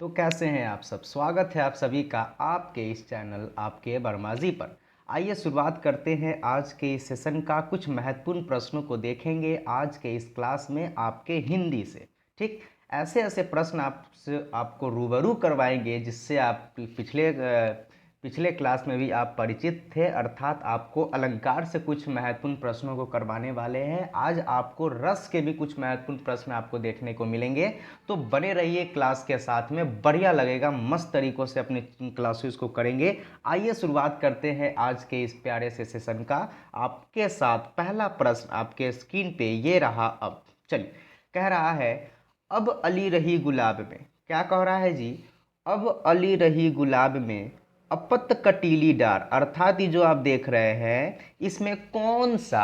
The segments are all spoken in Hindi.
तो कैसे हैं आप सब। स्वागत है आप सभी का आपके इस चैनल आपके बरमाजी पर। आइए शुरुआत करते हैं आज के इस सेशन का। कुछ महत्वपूर्ण प्रश्नों को देखेंगे आज के इस क्लास में आपके हिंदी से। ठीक, ऐसे ऐसे प्रश्न आपको रूबरू करवाएंगे जिससे आप पिछले क्लास में भी आप परिचित थे, अर्थात आपको अलंकार से कुछ महत्वपूर्ण प्रश्नों को करवाने वाले हैं। आज आपको रस के भी कुछ महत्वपूर्ण प्रश्न आपको देखने को मिलेंगे। तो बने रहिए क्लास के साथ में, बढ़िया लगेगा, मस्त तरीक़ों से अपनी क्लासेस को करेंगे। आइए शुरुआत करते हैं आज के इस प्यारे से सेशन का। आपके साथ पहला प्रश्न आपके स्क्रीन पे ये रहा। अब चलिए, कह रहा है अब अली रही गुलाब में। क्या कह रहा है जी? अब अली रही गुलाब में अपत कटीली डार, अर्थात ये जो आप देख रहे हैं इसमें कौन सा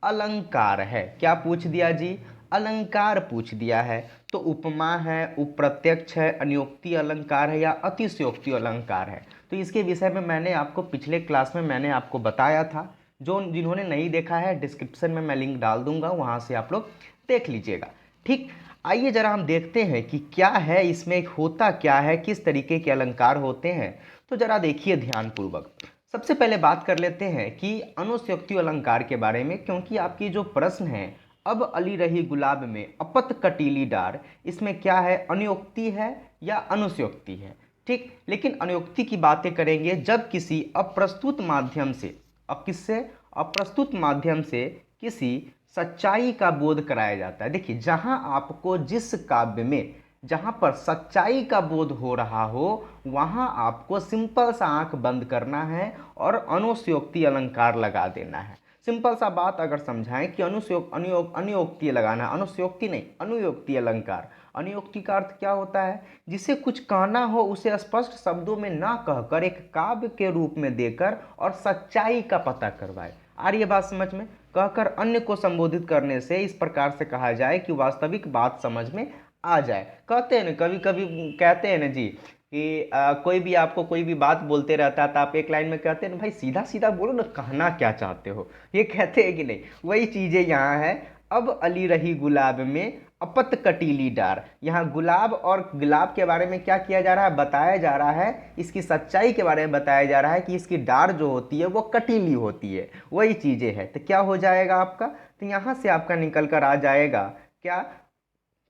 अलंकार है। क्या पूछ दिया जी? अलंकार पूछ दिया है। तो उपमा है, उपप्रत्यक्ष है, अनियोक्ति अलंकार है या अतिशयोक्ति अलंकार है। तो इसके विषय में मैंने आपको पिछले क्लास में मैंने आपको बताया था। जिन्होंने नहीं देखा है डिस्क्रिप्शन में मैं लिंक डाल दूंगा, वहाँ से आप लोग देख लीजिएगा। ठीक, आइए जरा हम देखते हैं कि क्या है इसमें, होता क्या है, किस तरीके के अलंकार होते हैं। तो जरा देखिए ध्यानपूर्वक। सबसे पहले बात कर लेते हैं कि अनुस्योक्ति अलंकार के बारे में, क्योंकि आपकी जो प्रश्न है अब अली रही गुलाब में अपत कटीली डार, इसमें क्या है, अनुयोक्ति है या अनुस्योक्ति है। ठीक, लेकिन अनुयोक्ति की बातें करेंगे जब किसी अप्रस्तुत माध्यम से, अब किससे, अप्रस्तुत माध्यम से किसी सच्चाई का बोध कराया जाता है। देखिए, जहां आपको जिस काव्य में जहां पर सच्चाई का बोध हो रहा हो वहां आपको सिंपल सा आंख बंद करना है और अनुस्योक्ति अलंकार लगा देना है। सिंपल सा बात अगर समझाएं कि अनुयोक्ति लगाना, अनुस्योक्ति नहीं, अनुयोक्ति अलंकार। अनुयोक्ति का अर्थ क्या होता है? जिसे कुछ कहना हो उसे स्पष्ट शब्दों में ना कहकर एक काव्य के रूप में देकर और सच्चाई का पता करवाए। आ रही है बात समझ में? कहकर अन्य को संबोधित करने से इस प्रकार से कहा जाए कि वास्तविक बात समझ में आ जाए। कहते हैं ना, कभी कभी कहते हैं ना जी कि कोई भी आपको कोई भी बात बोलते रहता है तो आप एक लाइन में कहते हैं ना, भाई सीधा सीधा बोलो ना, कहना क्या चाहते हो, ये कहते हैं कि नहीं? वही चीज़ें यहाँ है। अब अली रही गुलाब में अपत कटीली डार। यहाँ गुलाब और गुलाब के बारे में क्या किया जा रहा है, बताया जा रहा है, इसकी सच्चाई के बारे में बताया जा रहा है कि इसकी डार जो होती है वो कटीली होती है। वही चीज़ें हैं। तो क्या हो जाएगा आपका? तो यहाँ से आपका निकल कर आ जाएगा क्या,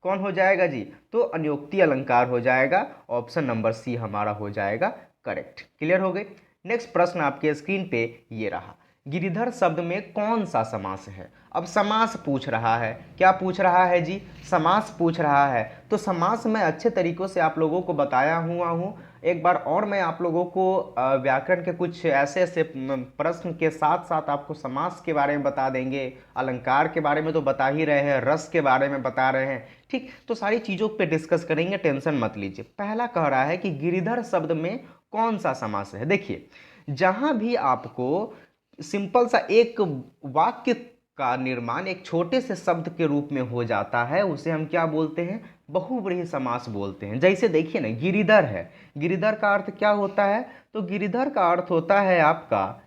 कौन हो जाएगा जी? तो अनुयोक्ति अलंकार हो जाएगा। ऑप्शन नंबर सी हमारा हो जाएगा करेक्ट। क्लियर हो गई? नेक्स्ट प्रश्न आपके स्क्रीन पे ये रहा। गिरिधर शब्द में कौन सा समास है? अब समास पूछ रहा है। क्या पूछ रहा है जी? समास पूछ रहा है। तो समास मैं अच्छे तरीकों से आप लोगों को बताया हुआ हूँ। एक बार और मैं आप लोगों को व्याकरण के कुछ ऐसे ऐसे प्रश्न के साथ साथ आपको समास के बारे में बता देंगे। अलंकार के बारे में तो बता ही रहे हैं, रस के बारे में बता रहे हैं। ठीक, तो सारी चीज़ों पे डिस्कस करेंगे, टेंशन मत लीजिए। पहला कह रहा है कि गिरिधर शब्द में कौन सा समास है। देखिए, जहां भी आपको सिंपल सा एक वाक्य का निर्माण एक छोटे से शब्द के रूप में हो जाता है उसे हम क्या बोलते हैं, बहुव्रीहि समास बोलते हैं। जैसे देखिए ना, गिरिधर है, गिरिधर का अर्थ क्या होता है? तो गिरिधर का अर्थ होता है आपका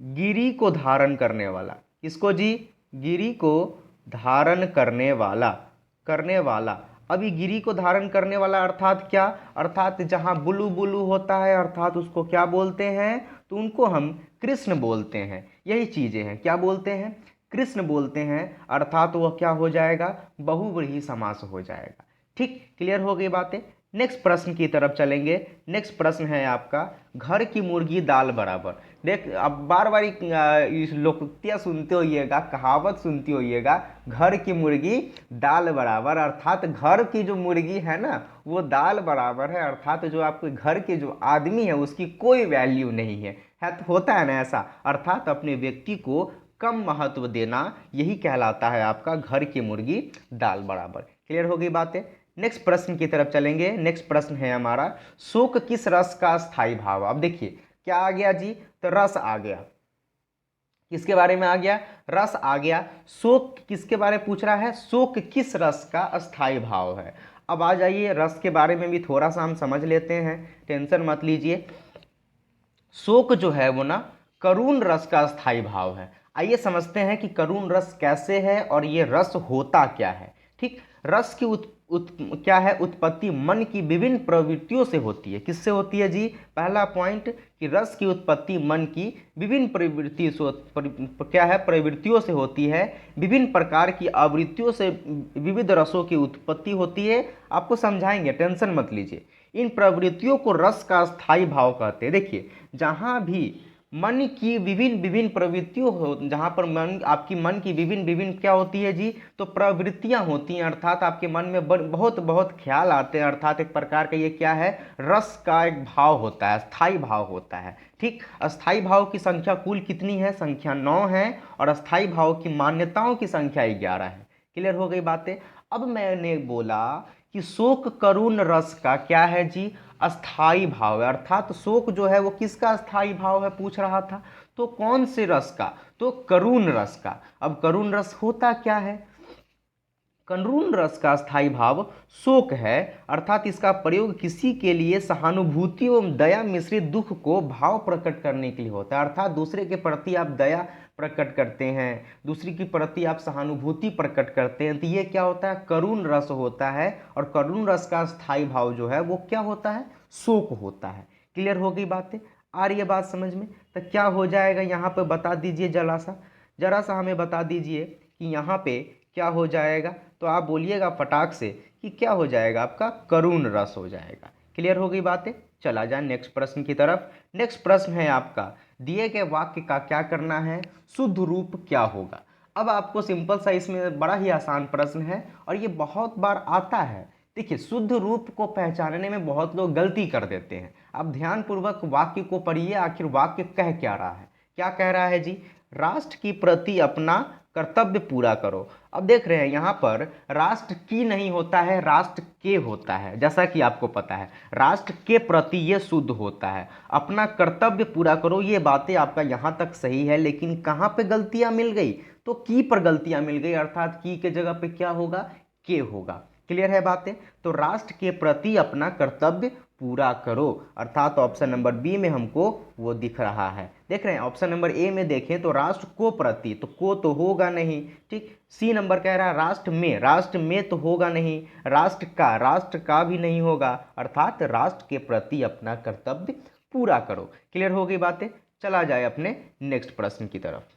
गिरी को धारण करने वाला। किसको जी? गिरी को धारण करने वाला, करने वाला। अभी गिरी को धारण करने वाला अर्थात क्या? अर्थात जहां बुलू बुलू होता है, अर्थात उसको क्या बोलते हैं? तो उनको हम कृष्ण बोलते हैं। यही चीजें हैं, क्या बोलते हैं? कृष्ण बोलते हैं। अर्थात वह क्या हो जाएगा, बहुव्रीहि समास हो जाएगा। ठीक, क्लियर हो गई बातें? नेक्स्ट प्रश्न की तरफ चलेंगे। नेक्स्ट प्रश्न है आपका, घर की मुर्गी दाल बराबर। देख, अब बार बार लोकोक्तियाँ सुनते होइएगा, कहावत सुनती होइएगा, घर की मुर्गी दाल बराबर। अर्थात घर की जो मुर्गी है ना वो दाल बराबर है। अर्थात जो आपके घर के जो आदमी है उसकी कोई वैल्यू नहीं है। तो होता है ना ऐसा, अर्थात अपने व्यक्ति को कम महत्व देना, यही कहलाता है आपका घर की मुर्गी दाल बराबर। क्लियर हो गई बातें? नेक्स्ट प्रश्न की तरफ चलेंगे। नेक्स्ट प्रश्न है हमारा, शोक किस रस का स्थायी भाव। अब देखिए क्या आ गया जी? तो रस आ गया। किसके बारे में आ गया? रस आ गया। शोक किसके बारे में पूछ रहा है? शोक किस रस का अस्थाई भाव है। अब आ जाइए, रस के बारे में भी थोड़ा सा हम समझ लेते हैं, टेंशन मत लीजिए। शोक जो है वो ना करुण रस का स्थायी भाव है। आइए समझते हैं कि करुण रस कैसे है और ये रस होता क्या है। ठीक, रस की क्या है, उत्पत्ति मन की विभिन्न प्रवृत्तियों से होती है। किससे होती है जी? पहला पॉइंट कि रस की उत्पत्ति मन की विभिन्न प्रवृत्ति से क्या है, प्रवृत्तियों से होती है। विभिन्न प्रकार की आवृत्तियों से विविध रसों की उत्पत्ति होती है। आपको समझाएंगे, टेंशन मत लीजिए। इन प्रवृत्तियों को रस का स्थायी भाव कहते हैं। देखिए, जहाँ भी मन की विभिन्न विभिन्न प्रवृत्तियों हो, जहाँ पर आपकी मन की विभिन्न विभिन्न क्या होती है जी, तो प्रवृत्तियाँ होती हैं, अर्थात आपके मन में बहुत बहुत ख्याल आते हैं, अर्थात एक प्रकार का ये क्या है, रस का एक भाव होता है, स्थायी भाव होता है। ठीक, अस्थायी भाव की संख्या कुल कितनी है? संख्या 9 है, और अस्थायी भाव की मान्यताओं की संख्या 11 है। क्लियर हो गई बातें? अब मैंने बोला कि शोक करुण रस का क्या है जी, अस्थाई भाव है, अर्थात शोक जो है वो किसका अस्थाई भाव है पूछ रहा था, तो कौन से रस का? तो करुण रस का। अब करुण रस होता क्या है? करुण रस का स्थायी भाव शोक है, अर्थात इसका प्रयोग किसी के लिए सहानुभूति एवं दया मिश्रित दुख को भाव प्रकट करने के लिए होता है, अर्थात दूसरे के प्रति आप दया प्रकट करते हैं, दूसरे के प्रति आप सहानुभूति प्रकट करते हैं, तो ये क्या होता है, करुण रस होता है। और करुण रस का स्थायी भाव जो है वो क्या होता है, शोक होता है। क्लियर हो गई बातें? आ रही है बात समझ में? तो क्या हो जाएगा यहाँ पे बता दीजिए, जरा सा हमें बता दीजिए कि यहाँ पे क्या हो जाएगा, तो आप बोलिएगा फटाक से कि क्या हो जाएगा, आपका करुण रस हो जाएगा। क्लियर हो गई बातें? चला जाए नेक्स्ट प्रश्न की तरफ। नेक्स्ट प्रश्न है आपका, दिए गए वाक्य का क्या करना है, शुद्ध रूप क्या होगा। अब आपको सिंपल सा, इसमें बड़ा ही आसान प्रश्न है और ये बहुत बार आता है। देखिए, शुद्ध रूप को पहचानने में बहुत लोग गलती कर देते हैं। आप ध्यानपूर्वक वाक्य को पढ़िए, आखिर वाक्य कह क्या रहा है। क्या कह रहा है जी, राष्ट्र की प्रति अपना कर्तव्य पूरा करो। अब देख रहे हैं यहाँ पर राष्ट्र की नहीं होता है, राष्ट्र के होता है, जैसा कि आपको पता है राष्ट्र के प्रति ये शुद्ध होता है। अपना कर्तव्य पूरा करो, ये बातें आपका यहाँ तक सही है, लेकिन कहाँ पे गलतियाँ मिल गई, तो की पर गलतियाँ मिल गई, अर्थात की के जगह पे क्या होगा, के होगा। क्लियर है बातें? तो राष्ट्र के प्रति अपना कर्तव्य पूरा करो, अर्थात ऑप्शन नंबर बी में हमको वो दिख रहा है। देख रहे हैं, ऑप्शन नंबर ए में देखें तो राष्ट्र को प्रति, तो को तो होगा नहीं। ठीक, सी नंबर कह रहा है राष्ट्र में तो होगा नहीं, राष्ट्र का भी नहीं होगा, अर्थात राष्ट्र के प्रति अपना कर्तव्य पूरा करो। क्लियर हो गई बातें? चला जाए अपने नेक्स्ट प्रश्न की तरफ।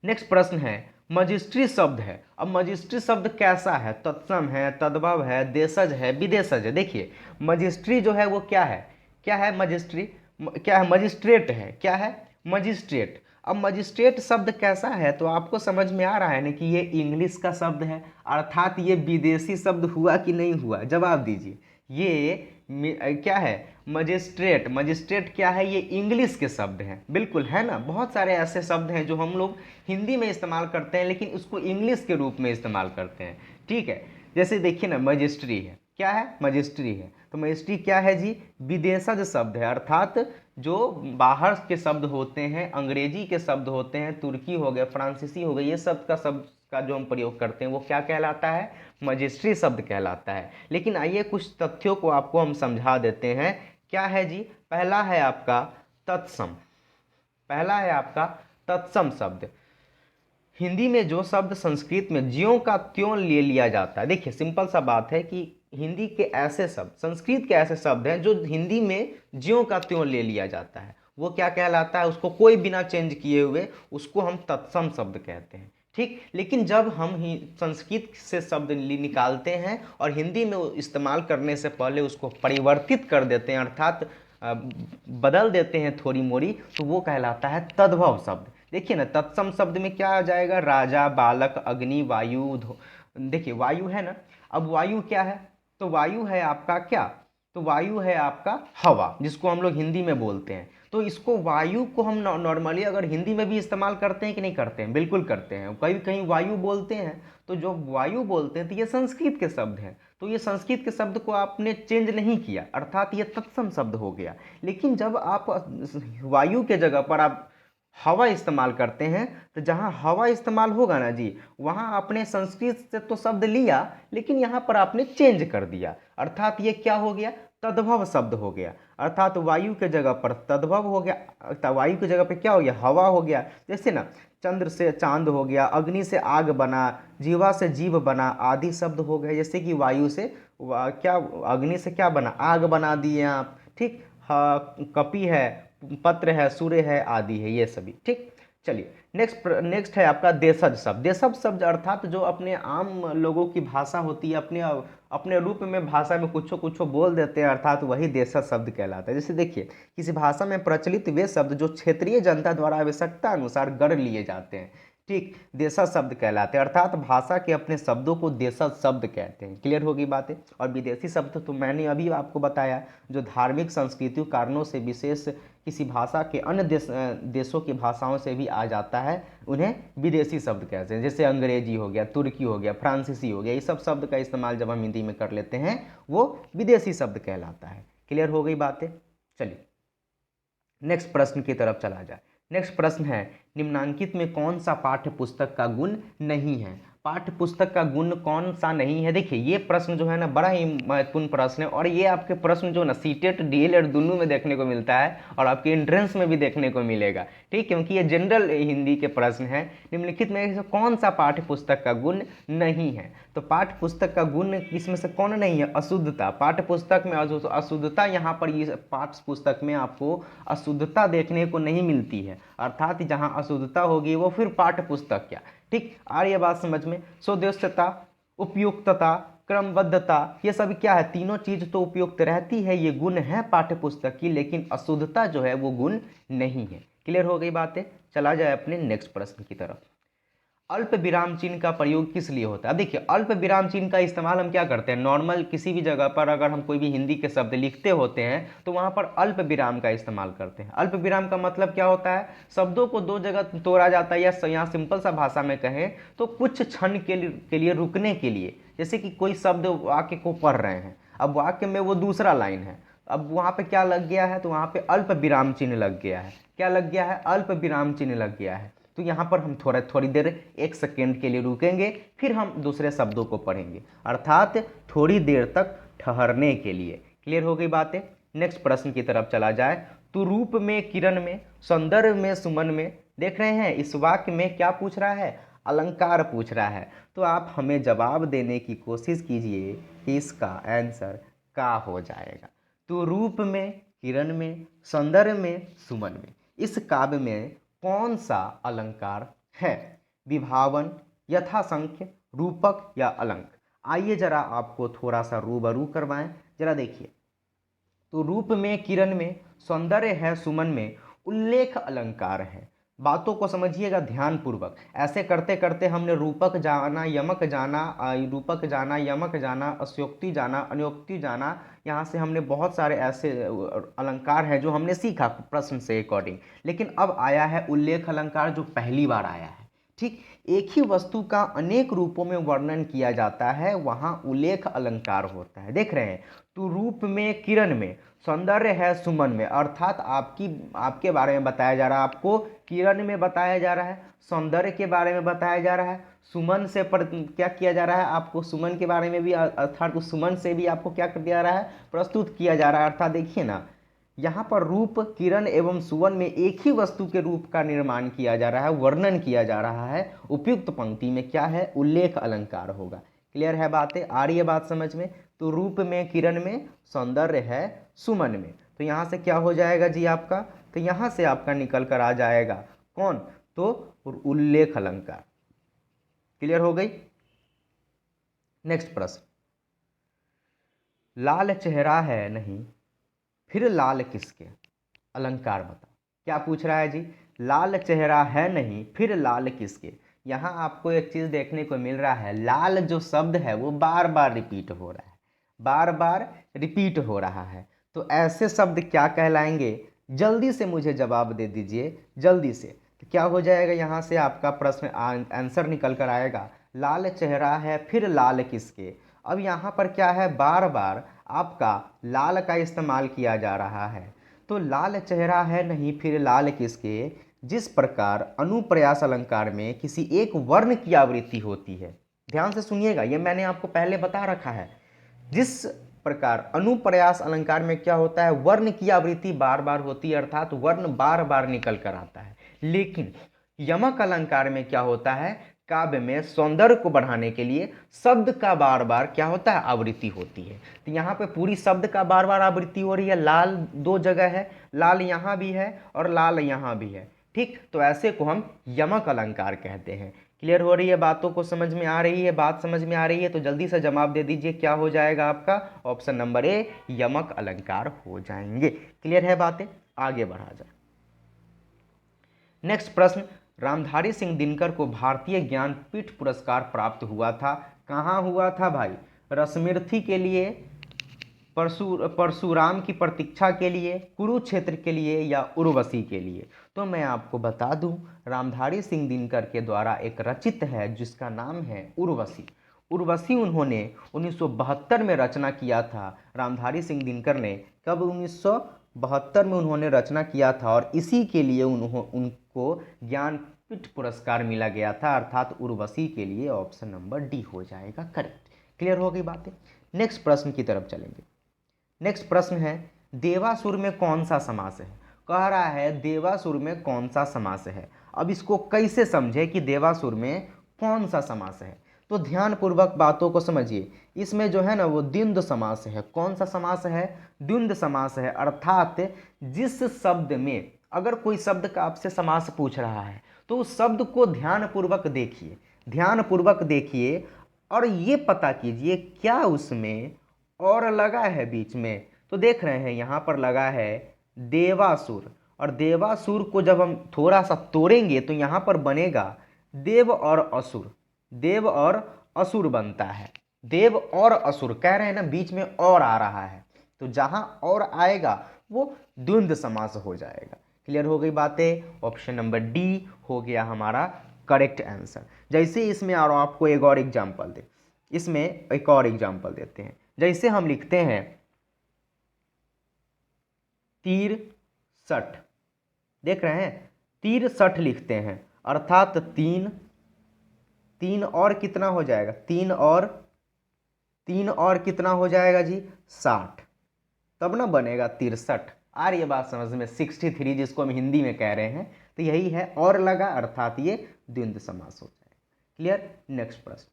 नेक्स्ट प्रश्न है, मजिस्ट्री शब्द है। अब मजिस्ट्री शब्द कैसा है, तत्सम है, तद्भव है, देशज है, विदेशज है। देखिए, मजिस्ट्री जो है वो क्या है, मजिस्ट्री क्या है, मजिस्ट्रेट है, क्या है, मजिस्ट्रेट। अब मजिस्ट्रेट शब्द कैसा है, तो आपको समझ में आ रहा है ना कि ये इंग्लिश का शब्द है, अर्थात ये विदेशी शब्द हुआ कि नहीं हुआ, जवाब दीजिए। ये क्या है, मजिस्ट्रेट क्या है, ये इंग्लिश के शब्द हैं, बिल्कुल है ना। बहुत सारे ऐसे शब्द हैं जो हम लोग हिंदी में इस्तेमाल करते हैं, लेकिन उसको इंग्लिश के रूप में इस्तेमाल करते हैं। ठीक है, जैसे देखिए ना, मजिस्ट्री है, क्या है, मजिस्ट्री है। तो मजिस्ट्री क्या है जी, विदेशज शब्द है, अर्थात जो बाहर के शब्द होते हैं, अंग्रेजी के शब्द होते हैं, तुर्की हो गया, फ्रांसीसी हो गया, ये शब्द का जो हम प्रयोग करते हैं वो क्या कहलाता है, मजिस्ट्री शब्द कहलाता है। लेकिन आइए कुछ तथ्यों को आपको हम समझा देते हैं। क्या है जी, पहला है आपका तत्सम शब्द। हिंदी में जो शब्द संस्कृत में ज्यों का त्यों ले लिया जाता है। देखिए, सिंपल सा बात है कि हिंदी के ऐसे शब्द, संस्कृत के ऐसे शब्द हैं जो हिंदी में ज्यों का त्यों ले लिया जाता है, वो क्या कहलाता है, उसको कोई बिना चेंज किए हुए उसको हम तत्सम शब्द कहते हैं। ठीक, लेकिन जब हम संस्कृत से शब्द निकालते हैं और हिंदी में इस्तेमाल करने से पहले उसको परिवर्तित कर देते हैं, अर्थात बदल देते हैं थोड़ी मोड़ी, तो वो कहलाता है तद्भव शब्द। देखिए ना, तत्सम शब्द में क्या आ जाएगा, राजा, बालक, अग्नि, वायु। देखिए, वायु है ना, अब वायु क्या है, तो वायु है आपका क्या, तो वायु है आपका हवा, जिसको हम लोग हिंदी में बोलते हैं। तो इसको वायु को हम नॉर्मली अगर हिंदी में भी इस्तेमाल करते हैं कि नहीं करते हैं, बिल्कुल करते हैं। कहीं कहीं वायु बोलते हैं, तो जो वायु बोलते हैं तो ये संस्कृत के शब्द हैं, तो ये संस्कृत के शब्द को आपने चेंज नहीं किया, अर्थात ये तत्सम शब्द हो गया। लेकिन जब आप वायु के जगह पर आप हवा इस्तेमाल करते हैं, तो जहाँ हवा इस्तेमाल होगा ना जी, वहाँ आपने संस्कृत से तो शब्द लिया, लेकिन यहाँ पर आपने चेंज कर दिया, अर्थात ये क्या हो गया, तद्भव शब्द हो गया। अर्थात वायु के जगह पर तद्भव हो गया, वायु की जगह पे क्या हो गया, हवा हो गया। जैसे ना, चंद्र से चांद हो गया, अग्नि से आग बना, जीवा से जीव बना आदि शब्द हो गए। जैसे कि वायु से क्या, अग्नि से क्या बना, आग बना दिए आप, ठीक। कपि है, पत्र है, सूर्य है आदि है, ये सभी, ठीक। चलिए नेक्स्ट है आपका देशज शब्द। देशज शब्द अर्थात जो अपने आम लोगों की भाषा होती है, अपने अपने रूप में भाषा में कुछ कुछ बोल देते हैं, अर्थात वही देशज शब्द कहलाता है। जैसे देखिए, किसी भाषा में प्रचलित वे शब्द जो क्षेत्रीय जनता द्वारा आवश्यकता अनुसार गढ़ लिए जाते हैं, ठीक, देशज शब्द कहलाते हैं। अर्थात भाषा के अपने शब्दों को देशज शब्द कहते हैं। क्लियर होगी बातें। और विदेशी शब्द तो मैंने अभी आपको बताया, जो धार्मिक सांस्कृतिक कारणों से विशेष किसी भाषा के अन्य देशों की भाषाओं से भी आ जाता है, उन्हें विदेशी शब्द कहते हैं। जैसे अंग्रेजी हो गया, तुर्की हो गया, फ्रांसीसी हो गया, ये सब शब्द का इस्तेमाल जब हम हिंदी में कर लेते हैं वो विदेशी शब्द कहलाता है। क्लियर हो गई बातें। चलिए नेक्स्ट प्रश्न की तरफ चला जाए। नेक्स्ट प्रश्न है, निम्नांकित में कौन सा पाठ्य पुस्तक का गुण नहीं है। पाठ्य पुस्तक का गुण कौन सा नहीं है। देखिए ये प्रश्न जो है ना बड़ा ही महत्वपूर्ण प्रश्न है, और ये आपके प्रश्न जो ना सीटेट डीएलएड दोनों में देखने को मिलता है और आपके एंट्रेंस में भी देखने को मिलेगा, ठीक, क्योंकि ये जनरल हिंदी के प्रश्न है। निम्नलिखित में कौन सा पाठ्य पुस्तक का गुण नहीं है। तो पाठ्य पुस्तक का गुण इसमें से कौन नहीं है, अशुद्धता। पाठ्य पुस्तक में अशुद्धता, यहाँ पर ये पाठ्य पुस्तक में आपको अशुद्धता देखने को नहीं मिलती है, अर्थात जहाँ अशुद्धता होगी वो फिर पाठ्य पुस्तक क्या, ठीक। आ रही है बात समझ में। सोदेश्यता, उपयुक्तता, क्रमबद्धता, ये सब क्या है, तीनों चीज तो उपयुक्त रहती है, ये गुण है पाठ्य पुस्तक की, लेकिन अशुद्धता जो है वो गुण नहीं है। क्लियर हो गई बातें। चला जाए अपने नेक्स्ट प्रश्न की तरफ। अल्प विराम चिन्ह का प्रयोग किस लिए होता है। देखिए अल्प विराम चिन्ह का इस्तेमाल हम क्या करते हैं, नॉर्मल किसी भी जगह पर अगर हम कोई भी हिंदी के शब्द लिखते होते हैं तो वहां पर अल्प विराम का इस्तेमाल करते हैं। अल्प विराम का मतलब क्या होता है, शब्दों को दो जगह तोड़ा जाता है, या यहाँ सिंपल सा भाषा में कहें तो कुछ क्षण के लिए रुकने के लिए। जैसे कि कोई शब्द वाक्य को पढ़ रहे हैं, अब वाक्य में वो दूसरा लाइन है, अब वहां पे क्या लग गया है, तो वहां पे अल्प विराम चिन्ह लग गया है। क्या लग गया है, अल्प विराम चिन्ह लग गया है। तो यहाँ पर हम थोड़ी देर 1 सेकेंड के लिए रुकेंगे, फिर हम दूसरे शब्दों को पढ़ेंगे, अर्थात थोड़ी देर तक ठहरने के लिए। क्लियर हो गई बातें। नेक्स्ट प्रश्न की तरफ चला जाए। तो रूप में, किरण में, सौंदर्य में, सुमन में, देख रहे हैं इस वाक्य में क्या पूछ रहा है, अलंकार पूछ रहा है। तो आप हमें जवाब देने की कोशिश कीजिए कि इसका आंसर क्या हो जाएगा। तो रूप में, किरण में, सौंदर्य में, सुमन में, इस काव्य में कौन सा अलंकार है। विभावन, यथासंख्य, रूपक या अलंक। आइए जरा आपको थोड़ा सा रूबरू करवाएं। जरा देखिए, तो रूप में, किरण में, सौंदर्य है, सुमन में, उल्लेख अलंकार है। बातों को समझिएगा ध्यान पूर्वक। ऐसे करते करते हमने रूपक जाना, यमक जाना, रूपक जाना, यमक जाना, अस्योक्ति जाना, अनयोक्ति जाना, यहाँ से हमने बहुत सारे ऐसे अलंकार हैं जो हमने सीखा प्रश्न से अकॉर्डिंग। लेकिन अब आया है उल्लेख अलंकार, जो पहली बार आया है, ठीक। एक ही वस्तु का अनेक रूपों में वर्णन किया जाता है, वहाँ उल्लेख अलंकार होता है। देख रहे हैं, तो रूप में, किरण में, सौंदर्य है, सुमन में, अर्थात आपके बारे में बताया जा रहा है, आपको किरण में बताया जा रहा है, सौंदर्य के बारे में बताया जा रहा है, सुमन से क्या किया जा रहा है, आपको सुमन के बारे में भी, अर्थात उस सुमन से भी आपको क्या कर दिया रहा है, प्रस्तुत किया जा रहा है। अर्थात देखिए ना, यहाँ पर रूप, किरण एवं सुवन में एक ही वस्तु के रूप का निर्माण किया जा रहा है, वर्णन किया जा रहा है। उपयुक्त पंक्ति में क्या है, उल्लेख अलंकार होगा। क्लियर है बातें, आ रही है बात समझ में। तो रूप में, किरण में, सौंदर्य है, सुमन में, तो यहाँ से क्या हो जाएगा जी आपका, तो यहाँ से आपका निकल कर आ जाएगा कौन, तो उल्लेख अलंकार। क्लियर हो गई। नेक्स्ट प्रश्न, लाल चेहरा है नहीं फिर लाल किसके। अलंकार बताओ। क्या पूछ रहा है जी, लाल चेहरा है नहीं फिर लाल किसके। यहाँ आपको एक चीज देखने को मिल रहा है, लाल जो शब्द है वो बार बार रिपीट हो रहा है, बार बार रिपीट हो रहा है। तो ऐसे शब्द क्या कहलाएंगे, जल्दी से मुझे जवाब दे दीजिए, जल्दी से। तो क्या हो जाएगा, यहाँ से आपका प्रश्न आंसर निकल कर आएगा, लाल चेहरा है फिर लाल किसके। अब यहाँ पर क्या है, बार बार आपका लाल का इस्तेमाल किया जा रहा है। तो लाल चेहरा है नहीं फिर लाल किसके, जिस प्रकार अनुप्रयास अलंकार में किसी एक वर्ण की आवृत्ति होती है। ध्यान से सुनिएगा, ये मैंने आपको पहले बता रखा है। जिस प्रकार अनुप्रयास अलंकार में क्या होता है, वर्ण की आवृत्ति बार बार होती है, अर्थात वर्ण बार बार निकल कर आता है। लेकिन यमक अलंकार में क्या होता है, काव्य में सौंदर्य को बढ़ाने के लिए शब्द का बार बार क्या होता है, आवृत्ति होती है। तो यहाँ पे पूरी शब्द का बार बार आवृत्ति हो रही है। लाल दो जगह है, लाल यहाँ भी है और लाल यहाँ भी है, ठीक। तो ऐसे को हम यमक अलंकार कहते हैं। क्लियर हो रही है, बातों को समझ में आ रही है, बात समझ में आ रही है तो जल्दी से जवाब दे दीजिए, क्या हो जाएगा आपका ऑप्शन नंबर ए, यमक अलंकार हो जाएंगे। क्लियर है बातें, आगे बढ़ा जाए। नेक्स्ट प्रश्न, रामधारी सिंह दिनकर को भारतीय ज्ञानपीठ पुरस्कार प्राप्त हुआ था, कहाँ हुआ था भाई, रश्मिरथी के लिए, परशुराम की प्रतीक्षा के लिए, कुरुक्षेत्र के लिए या उर्वशी के लिए। तो मैं आपको बता दूं, रामधारी सिंह दिनकर के द्वारा एक रचित है जिसका नाम है उर्वशी। उर्वशी उन्होंने 1972 में रचना किया था। रामधारी सिंह दिनकर ने कब 1972 में उन्होंने रचना किया था और इसी के लिए उनको ज्ञानपीठ पुरस्कार मिला गया था, अर्थात उर्वशी के लिए ऑप्शन नंबर डी हो जाएगा करेक्ट। क्लियर हो गई बातें। नेक्स्ट प्रश्न की तरफ चलेंगे। नेक्स्ट प्रश्न है, देवासुर में कौन सा समास है। कह रहा है देवासुर में कौन सा समास है। अब इसको कैसे समझे कि देवासुर में कौन सा समास है, तो ध्यान पूर्वक बातों को समझिए। इसमें जो है ना वो द्वंद्व समास है। कौन सा समास है, द्वंद्व समास है, अर्थात जिस शब्द में अगर कोई शब्द का आपसे समास पूछ रहा है तो उस शब्द को ध्यानपूर्वक देखिए, ध्यानपूर्वक देखिए और ये पता कीजिए क्या उसमें और लगा है बीच में। तो देख रहे हैं यहाँ पर लगा है देवासुर, और देवासुर को जब हम थोड़ा सा तोड़ेंगे तो यहाँ पर बनेगा देव और असुर, देव और असुर बनता है। देव और असुर कह रहे हैं ना, बीच में और आ रहा है, तो जहां और आएगा वो द्वंद्व समास हो जाएगा। क्लियर हो गई बातें, ऑप्शन नंबर डी हो गया हमारा करेक्ट आंसर। जैसे इसमें और आपको एक और एग्जांपल दे, इसमें एक और एग्जांपल देते हैं। जैसे हम लिखते हैं तीर सठ, देख रहे हैं तीर सठ लिखते हैं, अर्थात तीन, तीन और कितना हो जाएगा, तीन और कितना हो जाएगा जी 60, तब ना बनेगा 63। आ रही है बात समझ में, 63 जिसको हम हिंदी में कह रहे हैं, तो यही है और लगा, अर्थात ये द्वंद्व समास हो जाएगा। क्लियर। नेक्स्ट प्रश्न,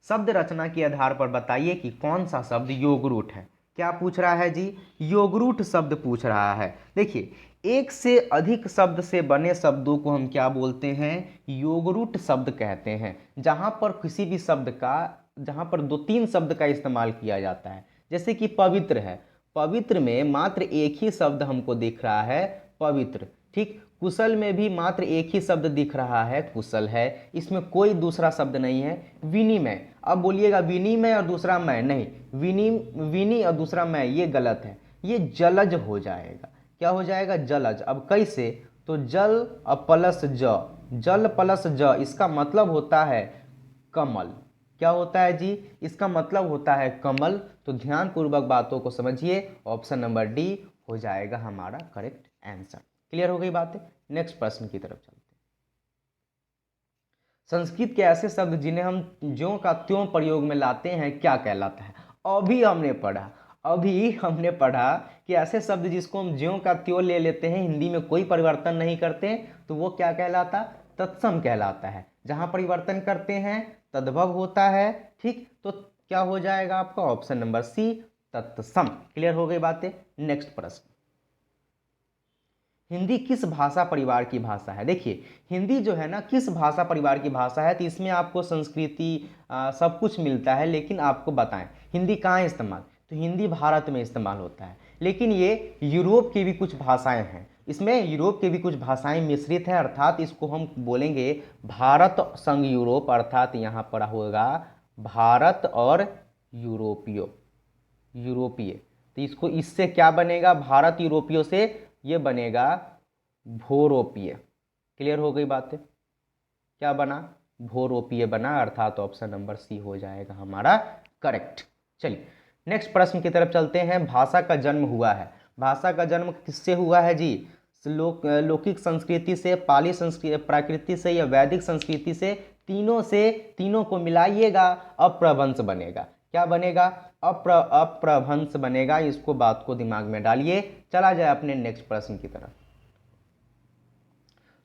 शब्द रचना के आधार पर बताइए कि कौन सा शब्द योगरूट है। क्या पूछ रहा है जी, योगरूट शब्द पूछ रहा है। देखिए एक से अधिक शब्द से बने शब्दों को हम क्या बोलते हैं, योगरूट शब्द कहते हैं। जहां पर किसी भी शब्द का, जहां पर दो तीन शब्द का इस्तेमाल किया जाता है, जैसे कि पवित्र है, पवित्र में मात्र एक ही शब्द हमको दिख रहा है पवित्र, ठीक। कुशल में भी मात्र एक ही शब्द दिख रहा है कुशल है, इसमें कोई दूसरा शब्द नहीं है। विनिमय, अब बोलिएगा विनिमय और दूसरा मैं, नहीं, विनी और दूसरा मैं, ये गलत है, ये जलज हो जाएगा। क्या हो जाएगा, जलज। अब कैसे, तो जल और प्लस ज, जल प्लस ज, इसका मतलब होता है कमल। क्या होता है जी, इसका मतलब होता है कमल। तो ध्यानपूर्वक बातों को समझिए, ऑप्शन नंबर डी हो जाएगा हमारा करेक्ट आंसर। क्लियर हो गई बातें। नेक्स्ट प्रश्न की तरफ चलते हैं। संस्कृत के ऐसे शब्द जिन्हें हम ज्यों का त्यों प्रयोग में लाते हैं क्या कहलाता है। अभी हमने पढ़ा कि ऐसे शब्द जिसको हम ज्यों का त्यों ले लेते हैं, हिंदी में कोई परिवर्तन नहीं करते, तो वो क्या कहलाता, तत्सम कहलाता है। जहां परिवर्तन करते हैं तद्भव होता है, ठीक। तो क्या हो जाएगा आपका ऑप्शन नंबर सी, तत्सम। क्लियर हो गई बातें। नेक्स्ट प्रश्न, हिंदी किस भाषा परिवार की भाषा है। देखिए हिंदी जो है ना किस भाषा परिवार की भाषा है, तो इसमें आपको संस्कृति सब कुछ मिलता है, लेकिन आपको बताएं हिंदी कहाँ इस्तेमाल, तो हिंदी भारत में इस्तेमाल होता है, लेकिन ये यूरोप की भी कुछ भाषाएं हैं, इसमें यूरोप की भी कुछ भाषाएं मिश्रित है, अर्थात इसको हम बोलेंगे भारत संग यूरोप, अर्थात यहाँ पर होगा भारत और यूरोपीय, तो इसको इससे क्या बनेगा, भारत यूरोपीय से ये बनेगा भूरोपीय। क्लियर हो गई बातें, क्या बना, भूरोपीय बना, अर्थात ऑप्शन नंबर सी हो जाएगा हमारा करेक्ट। चलिए नेक्स्ट प्रश्न की तरफ चलते हैं। भाषा का जन्म हुआ है, भाषा का जन्म किससे हुआ है जी, लौकिक संस्कृति से, पाली संस्कृति प्राकृति से या वैदिक संस्कृति से, तीनों को मिलाइएगा अप्रभंश बनेगा। क्या बनेगा, अप्रभंश बनेगा। इसको बात को दिमाग में डालिए, चला जाए अपने नेक्स्ट प्रश्न की तरफ।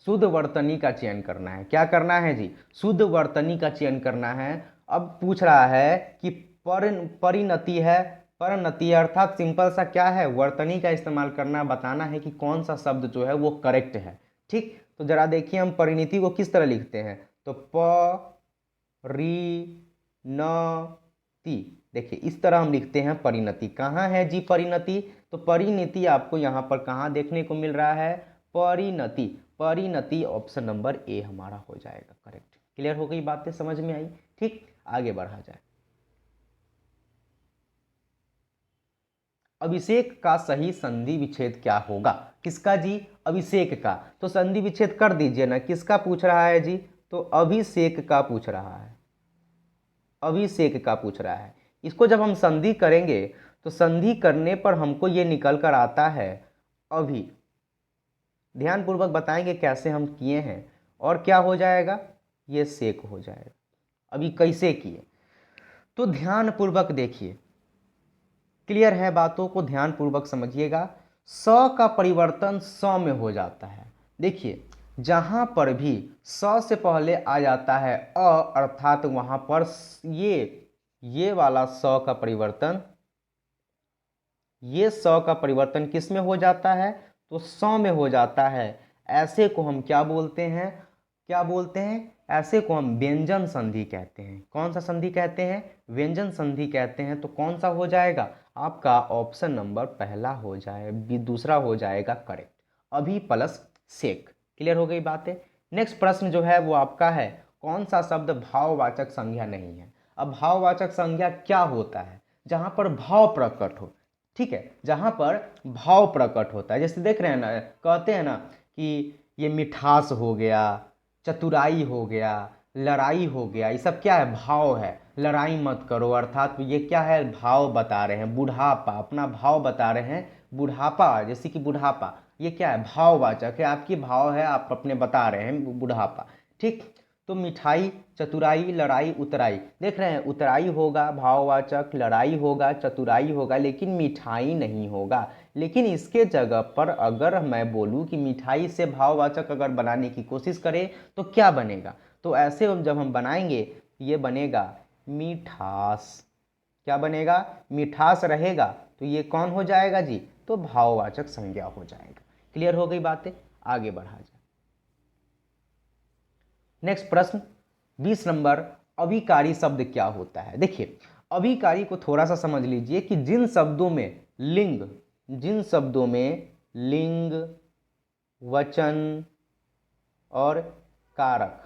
शुद्ध वर्तनी का चयन करना है। क्या करना है जी? शुद्ध वर्तनी का चयन करना है। अब पूछ रहा है कि परिणति है, परिणति अर्थात सिंपल सा क्या है, वर्तनी का इस्तेमाल करना, बताना है कि कौन सा शब्द जो है वो करेक्ट है। ठीक, तो जरा देखिए हम परिणति को किस तरह लिखते हैं, तो परिणति, देखिए इस तरह हम लिखते हैं परिणति। कहाँ है जी परिणति? तो परिणति आपको यहाँ पर कहाँ देखने को मिल रहा है? परिणति, परिणति ऑप्शन नंबर ए हमारा हो जाएगा करेक्ट। क्लियर हो गई बातें, समझ में आई? ठीक, आगे बढ़ा जाए। अभिषेक का सही संधि विच्छेद क्या होगा? किसका जी? अभिषेक का। तो संधि विच्छेद कर दीजिए ना, किसका पूछ रहा है जी? तो अभिषेक का पूछ रहा है, अभिषेक का पूछ रहा है। इसको जब हम संधि करेंगे तो संधि करने पर हमको ये निकल कर आता है अभी। ध्यानपूर्वक बताएंगे कैसे हम किए हैं, और क्या हो जाएगा? ये सेक हो जाएगा। अभी कैसे किए तो ध्यानपूर्वक देखिए, क्लियर है? बातों को ध्यानपूर्वक समझिएगा। स का परिवर्तन स में हो जाता है। देखिए जहां पर भी स से पहले आ जाता है अ, अर्थात वहां पर ये वाला स का परिवर्तन, ये स का परिवर्तन किस में हो जाता है? तो स में हो जाता है। ऐसे को हम क्या बोलते हैं? क्या बोलते हैं? ऐसे को हम व्यंजन संधि कहते हैं। कौन सा संधि कहते हैं? व्यंजन संधि कहते हैं। तो कौन सा हो जाएगा? आपका ऑप्शन नंबर पहला हो जाए, दूसरा हो जाएगा करेक्ट, अभी प्लस सेक। क्लियर हो गई बातें? नेक्स्ट प्रश्न जो है वो आपका है, कौन सा शब्द भाववाचक संज्ञा नहीं है? अब भाववाचक संज्ञा क्या होता है? जहां पर भाव प्रकट हो। ठीक है, जहां पर भाव प्रकट होता है, जैसे देख रहे हैं ना, कहते हैं ना कि ये मिठास हो गया, चतुराई हो गया, लड़ाई हो गया, ये सब क्या है? भाव है। लड़ाई मत करो, अर्थात ये क्या है? भाव बता रहे हैं। बुढ़ापा, अपना भाव बता रहे हैं। बुढ़ापा, जैसे कि बुढ़ापा, ये क्या है? भाववाचक है, आपकी भाव है, आप अपने बता रहे हैं बुढ़ापा। ठीक, तो मिठाई, चतुराई, लड़ाई, उतराई, देख रहे हैं, उतराई होगा भाववाचक, लड़ाई होगा, चतुराई होगा, लेकिन मिठाई नहीं होगा। लेकिन इसके जगह पर अगर मैं बोलूं कि मिठाई से भाववाचक अगर बनाने की कोशिश करें तो क्या बनेगा? तो ऐसे जब हम बनाएंगे ये बनेगा मिठास। क्या बनेगा? मिठास रहेगा, तो ये कौन हो जाएगा जी? तो भाववाचक संज्ञा हो जाएगा। क्लियर हो गई बातें? आगे बढ़ा जाए। नेक्स्ट प्रश्न 20 नंबर, अभिकारी शब्द क्या होता है? देखिए अभिकारी को थोड़ा सा समझ लीजिए कि जिन शब्दों में लिंग, जिन शब्दों में लिंग, वचन और कारक,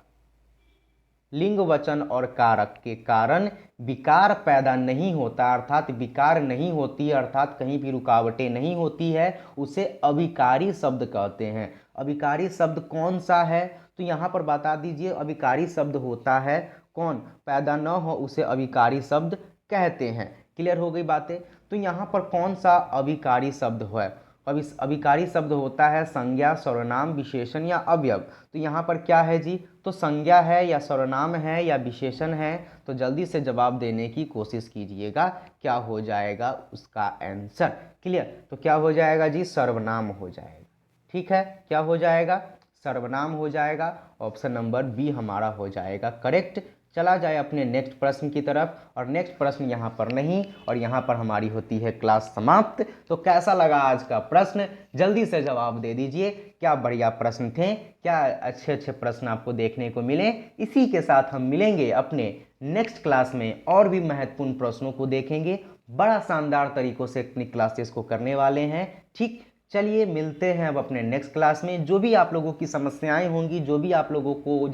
लिंग, वचन और कारक के कारण विकार पैदा नहीं होता, अर्थात विकार नहीं होती, अर्थात कहीं भी रुकावटें नहीं होती है, उसे अभिकारी शब्द कहते हैं। अभिकारी शब्द कौन सा है? तो यहाँ पर बता दीजिए, अभिकारी शब्द होता है कौन? पैदा न हो उसे अभिकारी शब्द कहते हैं। क्लियर हो गई बातें? तो यहाँ पर कौन सा अभिकारी शब्द है? अभिकारी शब्द होता है संज्ञा, सर्वनाम, विशेषण या अवयव। तो यहाँ पर क्या है जी? तो संज्ञा है या सर्वनाम है या विशेषण है? तो जल्दी से जवाब देने की कोशिश कीजिएगा, क्या हो जाएगा उसका आंसर? क्लियर? तो क्या हो जाएगा जी? सर्वनाम हो जाएगा। ठीक है, क्या हो जाएगा? सर्वनाम हो जाएगा। ऑप्शन नंबर बी हमारा हो जाएगा करेक्ट। चला जाए अपने नेक्स्ट प्रश्न की तरफ, और नेक्स्ट प्रश्न यहाँ पर नहीं, और यहाँ पर हमारी होती है क्लास समाप्त। तो कैसा लगा आज का प्रश्न? जल्दी से जवाब दे दीजिए। क्या बढ़िया प्रश्न थे? क्या अच्छे अच्छे प्रश्न आपको देखने को मिले? इसी के साथ हम मिलेंगे अपने नेक्स्ट क्लास में, और भी महत्वपूर्ण प्रश्नों को देखेंगे। बड़ा शानदार तरीकों से अपनी क्लासेस को करने वाले हैं। ठीक, चलिए मिलते हैं अब अपने नेक्स्ट क्लास में। जो भी आप लोगों की समस्याएं होंगी, जो भी आप लोगों को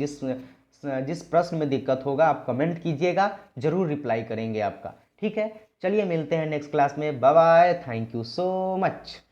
जिस प्रश्न में दिक्कत होगा, आप कमेंट कीजिएगा, जरूर रिप्लाई करेंगे आपका। ठीक है, चलिए मिलते हैं नेक्स्ट क्लास में। Bye bye, thank you so much.